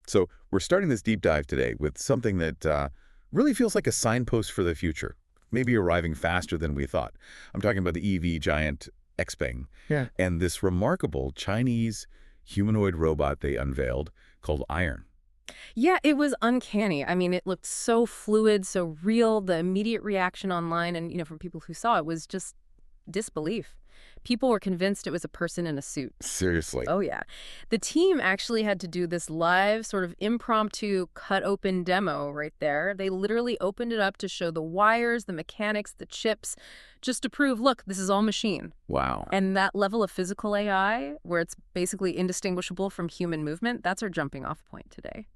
So we're starting this deep dive today with something that really feels like a signpost for the future, maybe arriving faster than we thought. I'm talking about the EV giant Xpeng and this remarkable Chinese humanoid robot they unveiled called Iron. Yeah, it was uncanny. I mean, it looked so fluid, so real. The immediate reaction online and, from people who saw it was just disbelief. People were convinced it was a person in a suit. Seriously. Oh, yeah. The team actually had to do this live sort of impromptu cut open demo right there. They literally opened it up to show the wires, the mechanics, the chips, just to prove, look, this is all machine. Wow. And that level of physical AI, where it's basically indistinguishable from human movement, that's our jumping off point today.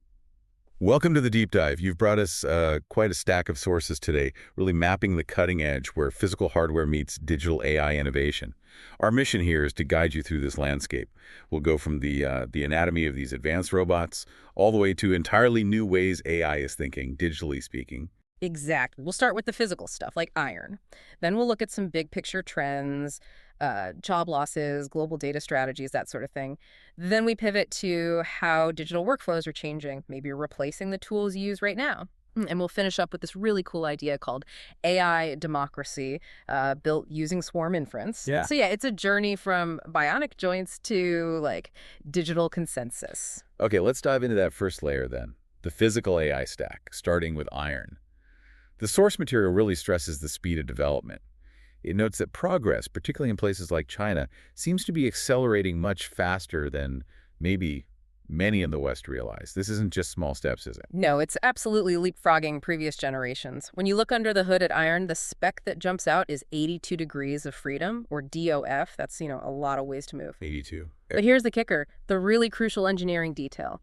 Welcome to the deep dive. You've brought us quite a stack of sources today, really mapping the cutting edge where physical hardware meets digital AI innovation. Our mission here is to guide you through this landscape. We'll go from the anatomy of these advanced robots all the way to entirely new ways AI is thinking, digitally speaking. Exactly. We'll start with the physical stuff, like iron. Then we'll look at some big picture trends, job losses, global data strategies, that sort of thing. Then we pivot to how digital workflows are changing, maybe replacing the tools you use right now. And we'll finish up with this really cool idea called AI democracy, built using swarm inference. Yeah. So yeah, it's a journey from bionic joints to digital consensus. Okay, let's dive into that first layer then, the physical AI stack, starting with Iron. The source material really stresses the speed of development. It notes that progress, particularly in places like China, seems to be accelerating much faster than maybe many in the West realize. This isn't just small steps, is it? No, it's absolutely leapfrogging previous generations. When you look under the hood at Iron, the spec that jumps out is 82 degrees of freedom, or DOF. That's, a lot of ways to move. 82. But here's the kicker, the really crucial engineering detail.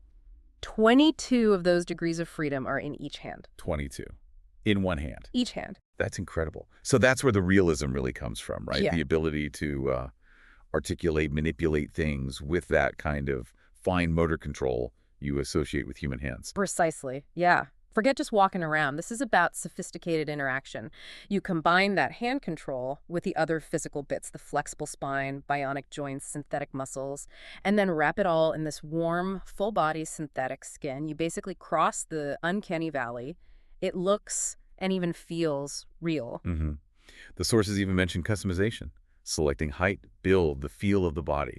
22 of those degrees of freedom are in each hand. 22. In one hand. Each hand. That's incredible. So that's where the realism really comes from, right? Yeah. The ability to articulate, manipulate things with that kind of fine motor control you associate with human hands. Precisely. Yeah. Forget just walking around. This is about sophisticated interaction. You combine that hand control with the other physical bits, the flexible spine, bionic joints, synthetic muscles, and then wrap it all in this warm, full-body synthetic skin. You basically cross the uncanny valley. It looks and even feels real. Mm-hmm. The sources even mention customization, selecting height, build, the feel of the body.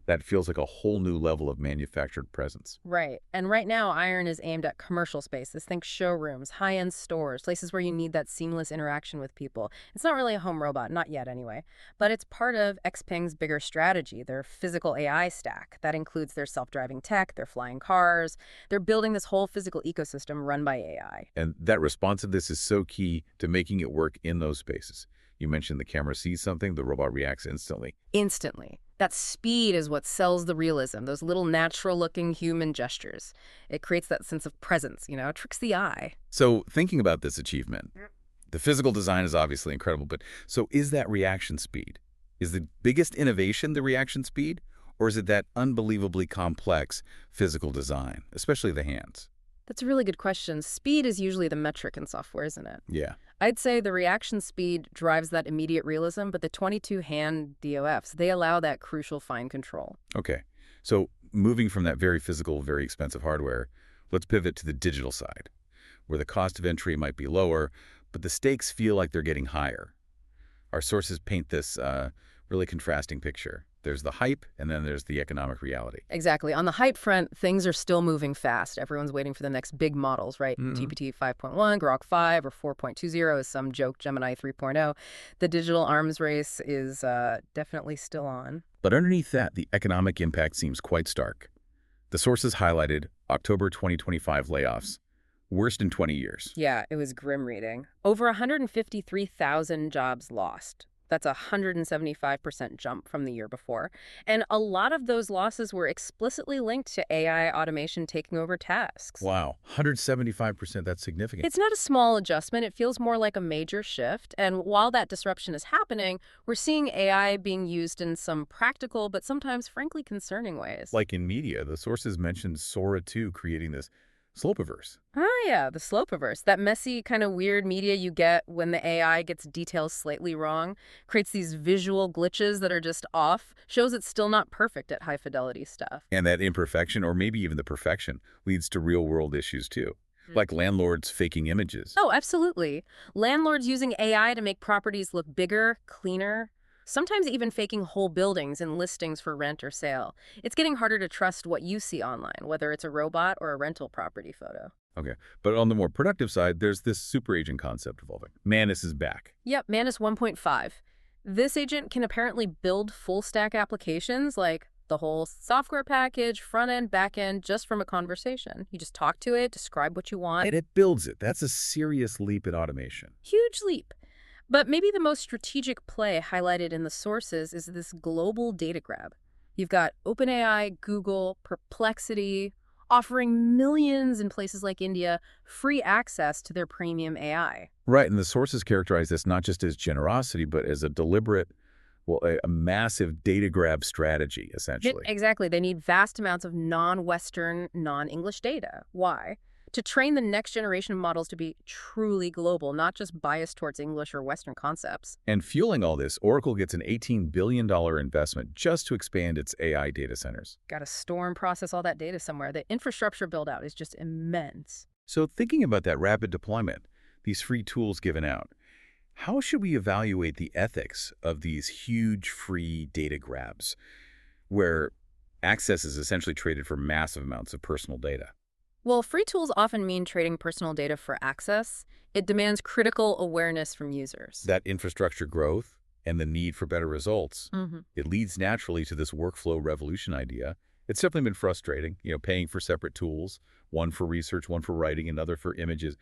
That feels like a whole new level of manufactured presence. Right. And right now, Iron is aimed at commercial spaces. Think showrooms, high-end stores, places where you need that seamless interaction with people. It's not really a home robot, not yet anyway. But it's part of Xpeng's bigger strategy, their physical AI stack. That includes their self-driving tech, their flying cars. They're building this whole physical ecosystem run by AI. And that responsiveness is so key to making it work in those spaces. You mentioned the camera sees something, the robot reacts instantly. Instantly. That speed is what sells the realism, those little natural-looking human gestures. It creates that sense of presence, tricks the eye. So thinking about this achievement, the physical design is obviously incredible, but so is that reaction speed? Is the biggest innovation the reaction speed? Or is it that unbelievably complex physical design, especially the hands? That's a really good question. Speed is usually the metric in software, isn't it? Yeah. I'd say the reaction speed drives that immediate realism, but the 22-hand DOFs, they allow that crucial fine control. Okay. So moving from that very physical, very expensive hardware, let's pivot to the digital side, where the cost of entry might be lower, but the stakes feel like they're getting higher. Our sources paint this really contrasting picture. There's the hype, and then there's the economic reality. Exactly. On the hype front, things are still moving fast. Everyone's waiting for the next big models, right? GPT 5.1, Grok 5, or 4.20 is some joke, Gemini 3.0. The digital arms race is definitely still on. But underneath that, the economic impact seems quite stark. The sources highlighted October 2025 layoffs, worst in 20 years. Yeah, it was grim reading. Over 153,000 jobs lost. That's a 175% jump from the year before. And a lot of those losses were explicitly linked to AI automation taking over tasks. Wow, 175%, that's significant. It's not a small adjustment. It feels more like a major shift. And while that disruption is happening, we're seeing AI being used in some practical but sometimes frankly concerning ways. Like in media, the sources mentioned Sora 2 creating this Slope-averse. Ah, yeah, the slope-averse. That messy, kind of weird media you get when the AI gets details slightly wrong, creates these visual glitches that are just off, shows it's still not perfect at high-fidelity stuff. And that imperfection, or maybe even the perfection, leads to real-world issues too, like landlords faking images. Oh, absolutely. Landlords using AI to make properties look bigger, cleaner, sometimes even faking whole buildings in listings for rent or sale. It's getting harder to trust what you see online, whether it's a robot or a rental property photo. Okay, but on the more productive side, there's this super agent concept evolving. Manus is back. Yep, Manus 1.5. This agent can apparently build full-stack applications like the whole software package, front end, back end, just from a conversation. You just talk to it, describe what you want. And it builds it. That's a serious leap in automation. Huge leap. But maybe the most strategic play highlighted in the sources is this global data grab. You've got OpenAI, Google, Perplexity, offering millions in places like India free access to their premium AI. Right, and the sources characterize this not just as generosity, but as a deliberate, well, a massive data grab strategy, essentially. Exactly. They need vast amounts of non-Western, non-English data. Why? To train the next generation of models to be truly global, not just biased towards English or Western concepts. And fueling all this, Oracle gets an $18 billion investment just to expand its AI data centers. Got to store and process all that data somewhere. The infrastructure build-out is just immense. So thinking about that rapid deployment, these free tools given out, how should we evaluate the ethics of these huge free data grabs, where access is essentially traded for massive amounts of personal data? Well, free tools often mean trading personal data for access. It demands critical awareness from users. That infrastructure growth and the need for better results, it leads naturally to this workflow revolution idea. It's definitely been frustrating, paying for separate tools, one for research, one for writing, another for images.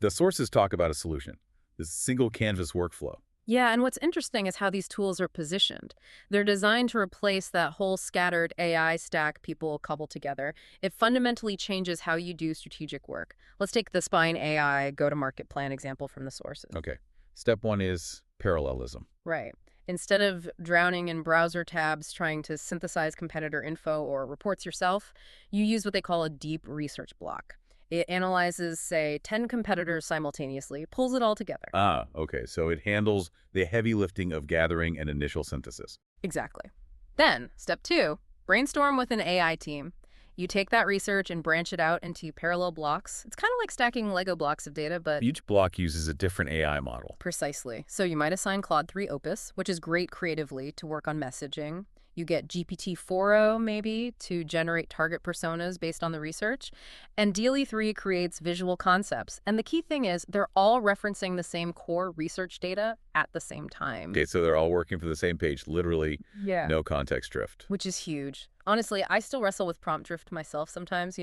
The sources talk about a solution, this single canvas workflow. Yeah, and what's interesting is how these tools are positioned. They're designed to replace that whole scattered AI stack people cobble together. It fundamentally changes how you do strategic work. Let's take the Spine AI go-to-market plan example from the sources. Okay. Step one is parallelism. Right. Instead of drowning in browser tabs trying to synthesize competitor info or reports yourself, you use what they call a deep research block. It analyzes, say, 10 competitors simultaneously, pulls it all together. Ah, okay. So it handles the heavy lifting of gathering and initial synthesis. Exactly. Then, step 2, brainstorm with an AI team. You take that research and branch it out into parallel blocks. It's kind of like stacking Lego blocks of data, but Each block uses a different AI model. precisely. So you might assign Claude 3 Opus, which is great creatively to work on messaging. You get GPT-4o, maybe, to generate target personas based on the research. And DLE3 creates visual concepts. And the key thing is they're all referencing the same core research data at the same time. Okay, so they're all working for the same page, literally Yeah. no context drift. Which is huge. Honestly, I still wrestle with prompt drift myself sometimes,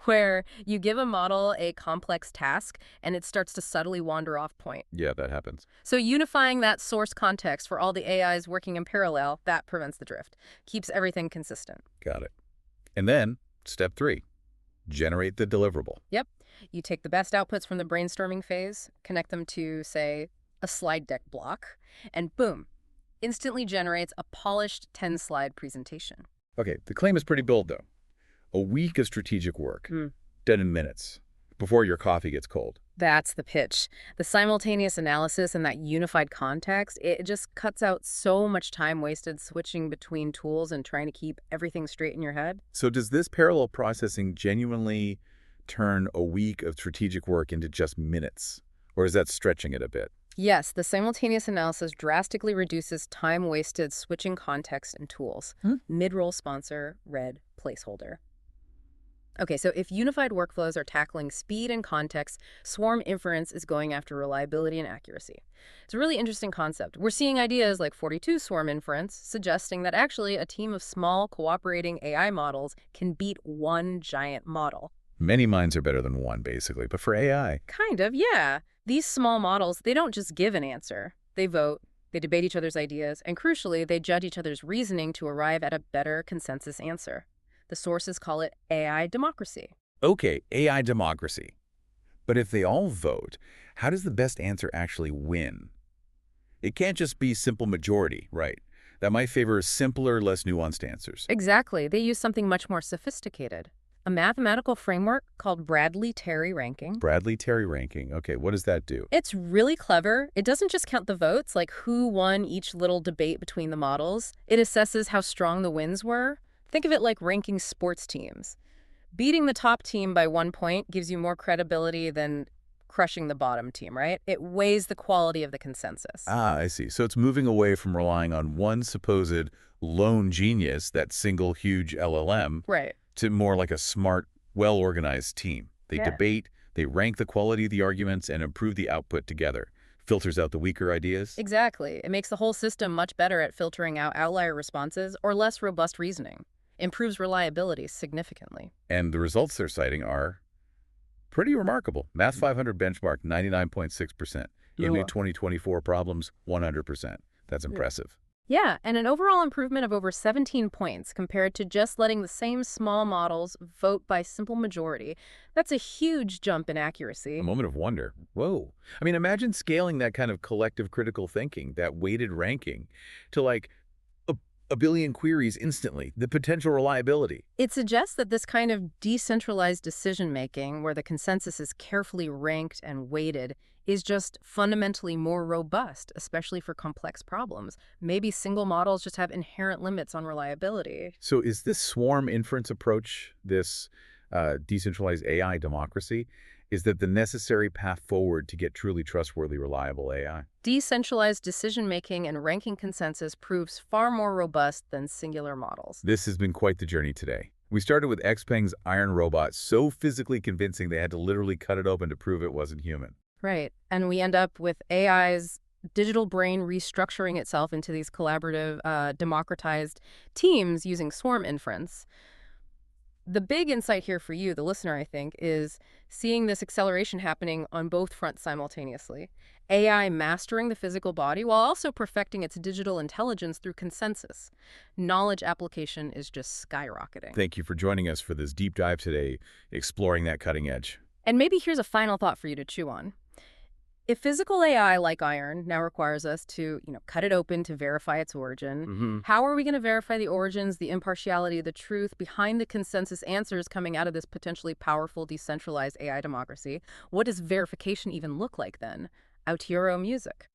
where you give a model a complex task and it starts to subtly wander off point. Yeah, that happens. So unifying that source context for all the AIs working in parallel, that prevents the drift, keeps everything consistent. Got it. And then, step 3, generate the deliverable. Yep. You take the best outputs from the brainstorming phase, connect them to, say, a slide deck block, and boom, instantly generates a polished 10-slide presentation. Okay, the claim is pretty bold, though. A week of strategic work, done in minutes, before your coffee gets cold. That's the pitch. The simultaneous analysis and that unified context, it just cuts out so much time wasted switching between tools and trying to keep everything straight in your head. So does this parallel processing genuinely turn a week of strategic work into just minutes? Or is that stretching it a bit? Yes, the simultaneous analysis drastically reduces time wasted switching context and tools. Mid-roll sponsor, red placeholder. Okay, so if unified workflows are tackling speed and context, swarm inference is going after reliability and accuracy. It's a really interesting concept. We're seeing ideas like Fortytwo Swarm inference suggesting that actually a team of small cooperating AI models can beat one giant model. Many minds are better than one, basically, but for AI. Kind of, yeah. These small models, they don't just give an answer. They vote, they debate each other's ideas, and crucially, they judge each other's reasoning to arrive at a better consensus answer. The sources call it AI democracy. Okay, AI democracy. But if they all vote, how does the best answer actually win? It can't just be simple majority, right? That might favor simpler, less nuanced answers. Exactly. They use something much more sophisticated. A mathematical framework called Bradley-Terry ranking. Bradley-Terry ranking. Okay, what does that do? It's really clever. It doesn't just count the votes, like who won each little debate between the models. It assesses how strong the wins were. Think of it like ranking sports teams. Beating the top team by 1 point gives you more credibility than crushing the bottom team, right? It weighs the quality of the consensus. Ah, I see. So it's moving away from relying on one supposed lone genius, that single huge LLM, Right. to more like a smart, well-organized team. They Yeah. debate, they rank the quality of the arguments, and improve the output together. Filters out the weaker ideas. Exactly. It makes the whole system much better at filtering out outlier responses or less robust reasoning. Improves reliability significantly. And the results they're citing are pretty remarkable. Math 500 benchmark, 99.6%. Yeah. 2024 problems, 100%. That's impressive. Yeah, and an overall improvement of over 17 points compared to just letting the same small models vote by simple majority. That's a huge jump in accuracy. A moment of wonder. Whoa. I mean, imagine scaling that kind of collective critical thinking, that weighted ranking, to like a billion queries instantly, the potential reliability. It suggests that this kind of decentralized decision-making, where the consensus is carefully ranked and weighted, is just fundamentally more robust, especially for complex problems. Maybe single models just have inherent limits on reliability. So is this swarm inference approach, this decentralized AI democracy, is that the necessary path forward to get truly trustworthy, reliable AI? Decentralized decision-making and ranking consensus proves far more robust than singular models. This has been quite the journey today. We started with Xpeng's iron robot, so physically convincing they had to literally cut it open to prove it wasn't human. Right. And we end up with AI's digital brain restructuring itself into these collaborative, democratized teams using swarm inference. The big insight here for you, the listener, I think, is seeing this acceleration happening on both fronts simultaneously. AI mastering the physical body while also perfecting its digital intelligence through consensus. Knowledge application is just skyrocketing. Thank you for joining us for this deep dive today, exploring that cutting edge. And maybe here's a final thought for you to chew on. If physical AI like iron now requires us to, cut it open to verify its origin, how are we going to verify the origins, the impartiality, the truth behind the consensus answers coming out of this potentially powerful decentralized AI democracy? What does verification even look like then? Out to your own music.